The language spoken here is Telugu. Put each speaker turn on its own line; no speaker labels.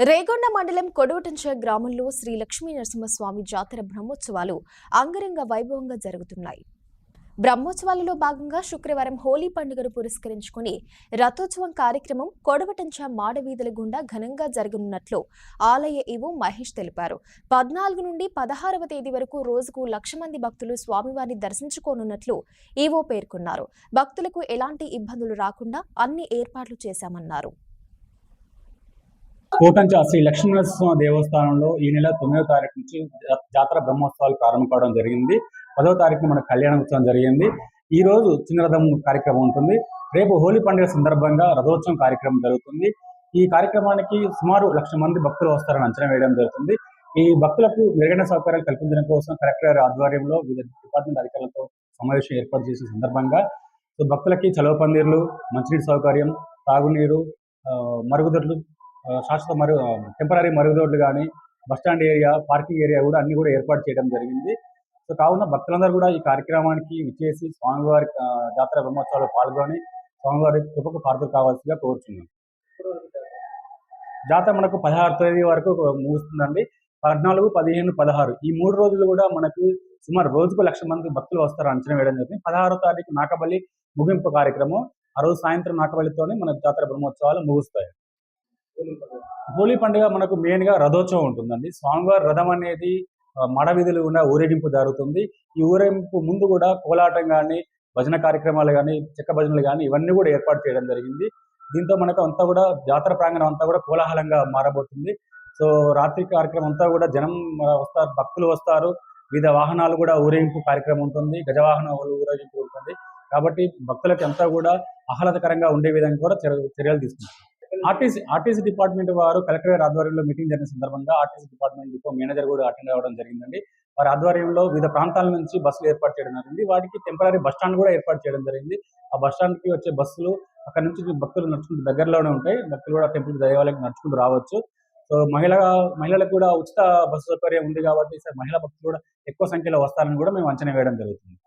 రేగొండ మండలం కొడవటంచ గ్రామంలో శ్రీ లక్ష్మీ నరసింహస్వామి జాతర బ్రహ్మోత్సవాలు అంగరంగ వైభవంగా జరుగుతున్నాయి. బ్రహ్మోత్సవాలలో భాగంగా శుక్రవారం హోలీ పండుగను పురస్కరించుకుని రథోత్సవం కార్యక్రమం కొడవటంచ మాడవీధుల గుండా ఘనంగా జరగనున్నట్లు ఆలయ ఈవో మహేష్ తెలిపారు. 14 నుండి 16వ తేదీ వరకు రోజుకు 1,00,000 మంది భక్తులు స్వామివారిని దర్శించుకోనున్నట్లు ఈవో పేర్కొన్నారు. భక్తులకు ఎలాంటి ఇబ్బందులు రాకుండా అన్ని ఏర్పాట్లు చేశామన్నారు.
కోటంచ శ్రీ లక్ష్మీనరసింహ దేవస్థానంలో ఈ నెల 9వ తారీఖు నుంచి జాతర బ్రహ్మోత్సవాలు ప్రారంభం కావడం జరిగింది. 10వ తారీఖున మన కళ్యాణ ఉత్సవం జరిగింది. ఈ రోజు చిన్న రథం కార్యక్రమం ఉంటుంది. రేపు హోలీ పండుగ సందర్భంగా రథోత్సవం కార్యక్రమం జరుగుతుంది. ఈ కార్యక్రమానికి సుమారు 1,00,000 మంది భక్తులు వస్తారని అంచనా వేయడం జరుగుతుంది. ఈ భక్తులకు మెరుగైన సౌకర్యాలు కల్పించడం కోసం కలెక్టర్ గారి ఆధ్వర్యంలో వివిధ డిపార్ట్మెంట్ అధికారులతో సమావేశం ఏర్పాటు చేసిన సందర్భంగా భక్తులకి చలవ పందిర్లు, మంచినీటి సౌకర్యం, తాగునీరు, మరుగుదొడ్లు, శాశ్వత టెంపరీ మరుగుదొడ్లు కానీ, బస్టాండ్ ఏరియా, పార్కింగ్ ఏరియా కూడా అన్ని కూడా ఏర్పాటు చేయడం జరిగింది. సో కావున భక్తులందరూ కూడా ఈ కార్యక్రమానికి విచ్చేసి స్వామివారి జాతర బ్రహ్మోత్సవాల్లో పాల్గొని స్వామివారి కృపకు పాత్రలు కావాల్సిందిగా కోరుచున్నాం. జాతర మనకు 16వ తేదీ వరకు ముగుస్తుందండి. 14, 15, 16 ఈ 3 రోజులు కూడా మనకు సుమారు రోజుకు 1,00,000 మంది భక్తులు వస్తారు అంచనా వేయడం జరిగింది. 16వ తారీఖు నాకబల్లి ముగింపు కార్యక్రమం. ఆ రోజు సాయంత్రం నాకబల్లితోనే మన జాతర బ్రహ్మోత్సవాలు ముగుస్తాయి. హోలీ పండుగ మనకు మెయిన్ గా రథోత్సవం ఉంటుందండి. స్వామివారి రథం అనేది మడవీధులు గుండా ఊరేగింపు జరుగుతుంది. ఈ ఊరేగింపు ముందు కూడా కోలాటం కానీ, భజన కార్యక్రమాలు కానీ, చెక్క భజనలు కానీ ఇవన్నీ కూడా ఏర్పాటు చేయడం జరిగింది. దీంతో మనకు అంతా కూడా జాతర ప్రాంగణం అంతా కూడా కోలాహలంగా మారబోతుంది. సో రాత్రి కార్యక్రమం అంతా కూడా జనం వస్తారు, భక్తులు వస్తారు. వివిధ వాహనాలు కూడా ఊరేగింపు కార్యక్రమం ఉంటుంది. గజవాహన ఊరేగింపు ఉంటుంది. కాబట్టి భక్తులకి అంతా కూడా ఆహ్లాదకరంగా ఉండే విధంగా కూడా చర్యలు తీసుకుంటారు. ఆర్టీసీ డిపార్ట్మెంట్ వారు కలెక్టర్ గారి ఆధ్వర్యంలో మీటింగ్ జరిగిన సందర్భంగా ఆర్టీసీ డిపార్ట్మెంట్ డిపో మేనేజర్ కూడా అటెండ్ అవ్వడం జరిగిందండి. వారి ఆధ్వర్యంలో వివిధ ప్రాంతాల నుంచి బస్సులు ఏర్పాటు చేయడం జరిగింది. వాటికి టెంపరీ బస్ స్టాండ్ కూడా ఏర్పాటు చేయడం జరిగింది. ఆ బస్ స్టాండ్ కి వచ్చే బస్సులు అక్కడ నుంచి భక్తులు నడుచుకుంటూ దగ్గరలోనే ఉంటాయి. భక్తులు కూడా టెంపుల్ దేవాలయానికి నడుచుకుంటూ రావచ్చు. సో మహిళలకు కూడా ఉచిత బస్సు సౌకర్యం ఉంది కాబట్టి మహిళా భక్తులు కూడా ఎక్కువ సంఖ్యలో వస్తారని కూడా మేము అంచనా వేయడం జరుగుతుంది.